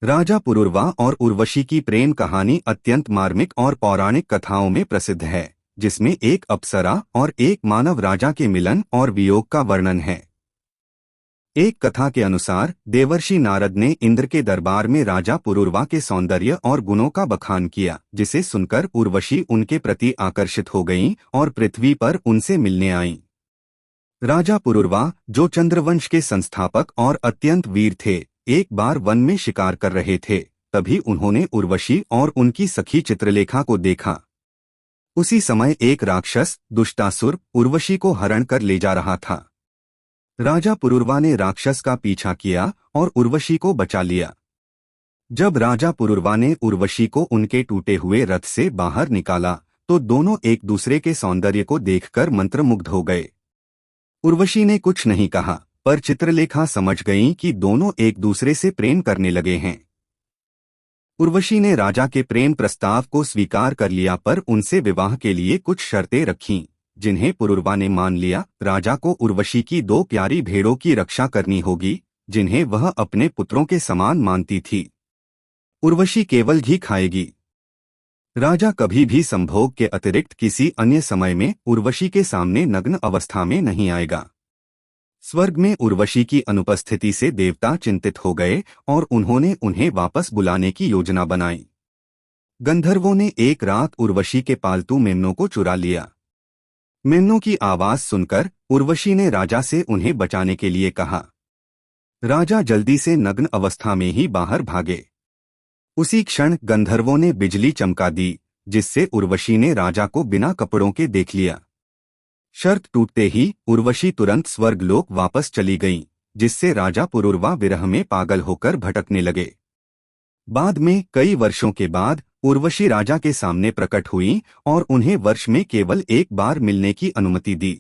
राजा पुरुरवा और उर्वशी की प्रेम कहानी अत्यंत मार्मिक और पौराणिक कथाओं में प्रसिद्ध है, जिसमें एक अप्सरा और एक मानव राजा के मिलन और वियोग का वर्णन है। एक कथा के अनुसार देवर्षि नारद ने इंद्र के दरबार में राजा पुरुरवा के सौंदर्य और गुणों का बखान किया, जिसे सुनकर उर्वशी उनके प्रति आकर्षित हो गईं और पृथ्वी पर उनसे मिलने आईं। राजा पुरुरवा, जो चंद्रवंश के संस्थापक और अत्यंत वीर थे, एक बार वन में शिकार कर रहे थे। तभी उन्होंने उर्वशी और उनकी सखी चित्रलेखा को देखा। उसी समय एक राक्षस दुष्टासुर उर्वशी को हरण कर ले जा रहा था। राजा पुरुरवा ने राक्षस का पीछा किया और उर्वशी को बचा लिया। जब राजा पुरुरवा ने उर्वशी को उनके टूटे हुए रथ से बाहर निकाला तो दोनों एक दूसरे के सौंदर्य को देखकर मंत्रमुग्ध हो गए। उर्वशी ने कुछ नहीं कहा, पर चित्रलेखा समझ गईं कि दोनों एक दूसरे से प्रेम करने लगे हैं। उर्वशी ने राजा के प्रेम प्रस्ताव को स्वीकार कर लिया, पर उनसे विवाह के लिए कुछ शर्तें रखीं, जिन्हें पुरुरवा ने मान लिया। राजा को उर्वशी की 2 प्यारी भेड़ों की रक्षा करनी होगी, जिन्हें वह अपने पुत्रों के समान मानती थी। उर्वशी केवल घी खाएगी। राजा कभी भी संभोग के अतिरिक्त किसी अन्य समय में उर्वशी के सामने नग्न अवस्था में नहीं आएगा। स्वर्ग में उर्वशी की अनुपस्थिति से देवता चिंतित हो गए और उन्होंने उन्हें वापस बुलाने की योजना बनाई। गंधर्वों ने एक रात उर्वशी के पालतू मेमनों को चुरा लिया। मेमनों की आवाज सुनकर उर्वशी ने राजा से उन्हें बचाने के लिए कहा। राजा जल्दी से नग्न अवस्था में ही बाहर भागे। उसी क्षण गंधर्वों ने बिजली चमका दी, जिससे उर्वशी ने राजा को बिना कपड़ों के देख लिया। शर्त टूटते ही उर्वशी तुरंत स्वर्गलोक वापस चली गईं, जिससे राजा पुरुरवा विरह में पागल होकर भटकने लगे। बाद में कई वर्षों के बाद उर्वशी राजा के सामने प्रकट हुईं और उन्हें वर्ष में केवल एक बार मिलने की अनुमति दी।